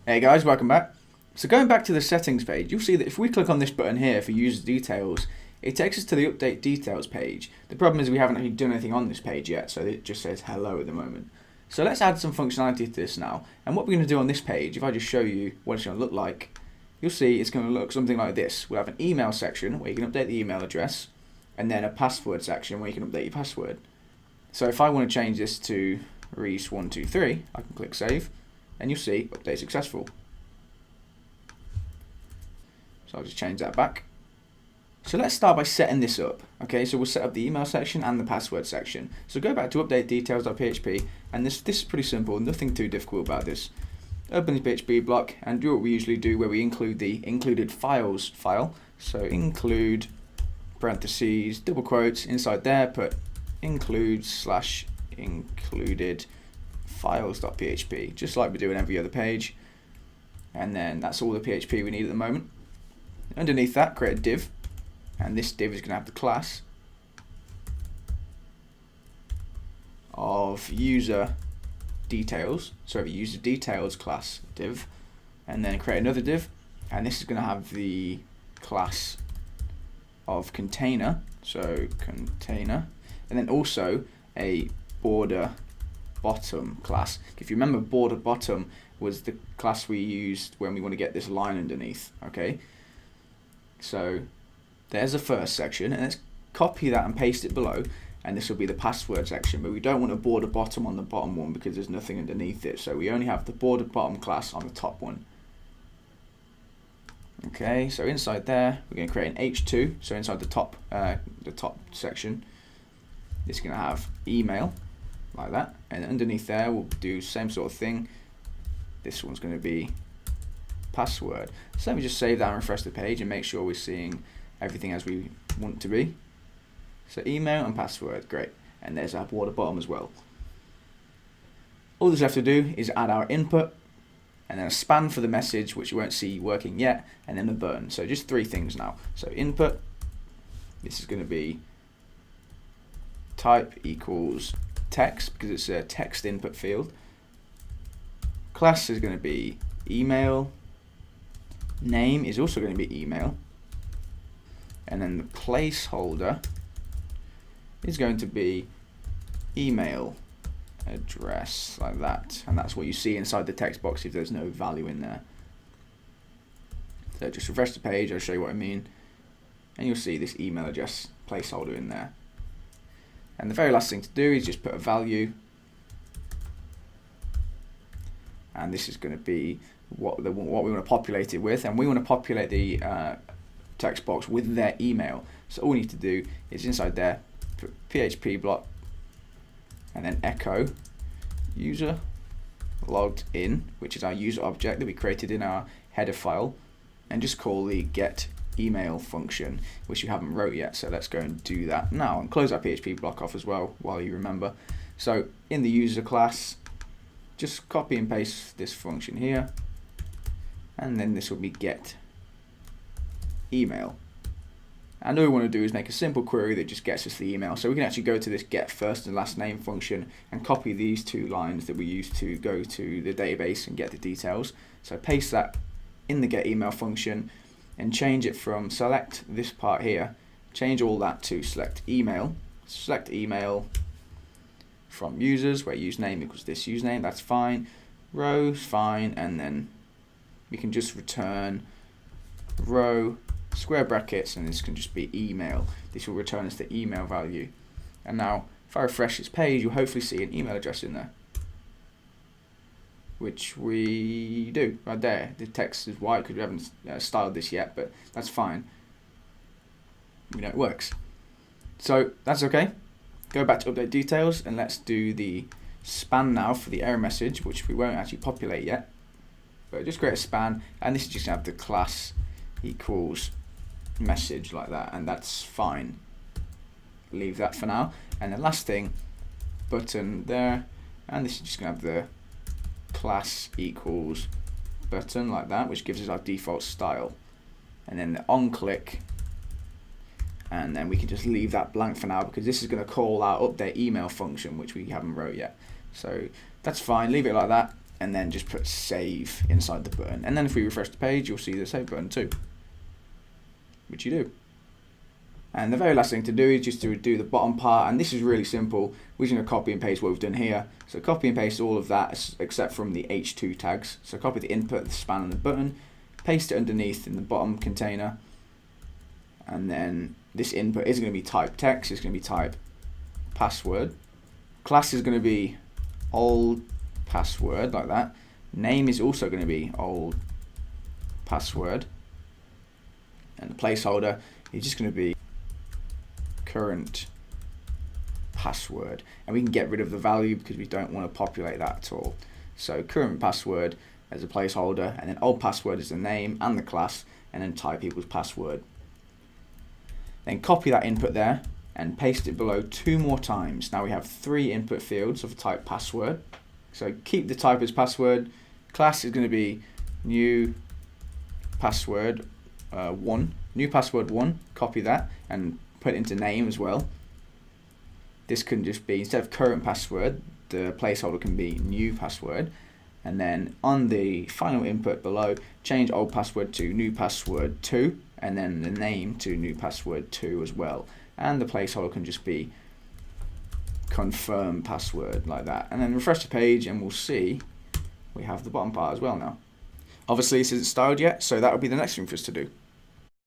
Hey guys, welcome back. So going back to the settings page, you'll see that if we click on this button here for user details, it takes us to the update details page. The problem is we haven't actually done anything on this page yet, so it just says hello at the moment. So let's add some functionality to this now. And what we're going to do on this page, if I just show you what it's going to look like, you'll see it's going to look something like this. We'll have an email section where you can update the email address, and then a password section where you can update your password. So if I want to change this to Reese123, I can click save, and you'll see update successful. So I'll just change that back. So let's start by setting this up. Okay, so we'll set up the email section and the password section. So go back to update details.php, and this is pretty simple, nothing too difficult about this. Open the PHP block and do what we usually do, where we include the included files file. So include parentheses, double quotes, inside there put include/included files.php, just like we do in every other page. And then that's all the PHP we need at the moment. Underneath that, create a div, and this div is going to have the class of user details, so the user details class div, and then create another div, and this is going to have the class of container, so container, and then also a border bottom class. If you remember, border bottom was the class we used when we want to get this line underneath. Okay, so there's the first section, and let's copy that and paste it below, and this will be the password section, but we don't want a border bottom on the bottom one because there's nothing underneath it, so we only have the border bottom class on the top one. Okay, so inside there we're going to create an H2, so inside the top section it's going to have email like that, and underneath there we'll do same sort of thing. This one's going to be password. So let me just save that and refresh the page and make sure we're seeing everything as we want to be. So email and password, great, and there's our border bottom as well. All that's left to do is add our input, and then a span for the message, which you won't see working yet, and then a button. So just three things now. So input, this is going to be type equals text, because it's a text input field. Class is going to be email. Name is also going to be email. And then the placeholder is going to be email address, like that. And that's what you see inside the text box if there's no value in there. So just refresh the page, I'll show you what I mean. And you'll see this email address placeholder in there. And the very last thing to do is just put a value. And this is going to be what we want to populate it with, and we want to populate the text box with their email. So all we need to do is inside there put PHP block and then echo user logged in, which is our user object that we created in our header file, and just call the get email function, which you haven't wrote yet. So let's go and do that now and close our PHP block off as well while you remember. So in the user class, just copy and paste this function here, and then this will be get email. And all we want to do is make a simple query that just gets us the email. So we can actually go to this get first and last name function and copy these two lines that we use to go to the database and get the details. So paste that in the get email function and change it from select this part here, change all that to select email from users, where username equals this username, that's fine, rows fine, and then we can just return row square brackets, and this can just be email. This will return us the email value. And now if I refresh this page, you'll hopefully see an email address in there, which we do right there. The text is white because we haven't styled this yet, but that's fine. We know it works. So that's okay. Go back to update details, and let's do the span now for the error message, which we won't actually populate yet. But just create a span, and this is just going to have the class equals message like that, and that's fine. Leave that for now. And the last thing, button there, and this is just going to have the class equals button like that, which gives us our default style. And then the on click, and then we can just leave that blank for now because this is going to call our update email function, which we haven't wrote yet. So that's fine, leave it like that. and then just put save inside the button. And then if we refresh the page, you'll see the save button too, which you do. And the very last thing to do is just to do the bottom part, and this is really simple. We're just going to copy and paste what we've done here. So copy and paste all of that except from the H2 tags. So copy the input, the span and the button, paste it underneath in the bottom container, and then this input is going to be type text, it's going to be type password. Class is going to be old password, like that. Name is also going to be old password, and the placeholder is just going to be current password, and we can get rid of the value because we don't want to populate that at all. So current password as a placeholder, and then old password is the name and the class, and then type equals password. Then copy that input there and paste it below 2 more times. Now we have 3 input fields of type password. So keep the type as password. Class is going to be new password 1. New password 1. Copy that and put it into name as well. This can just be, instead of current password, the placeholder can be new password. And then on the final input below, change old password to new password 2, and then the name to new password 2 as well. And the placeholder can just be confirm password, like that. And then refresh the page and we'll see we have the bottom part as well now. Obviously this isn't styled yet, so that will be the next thing for us to do.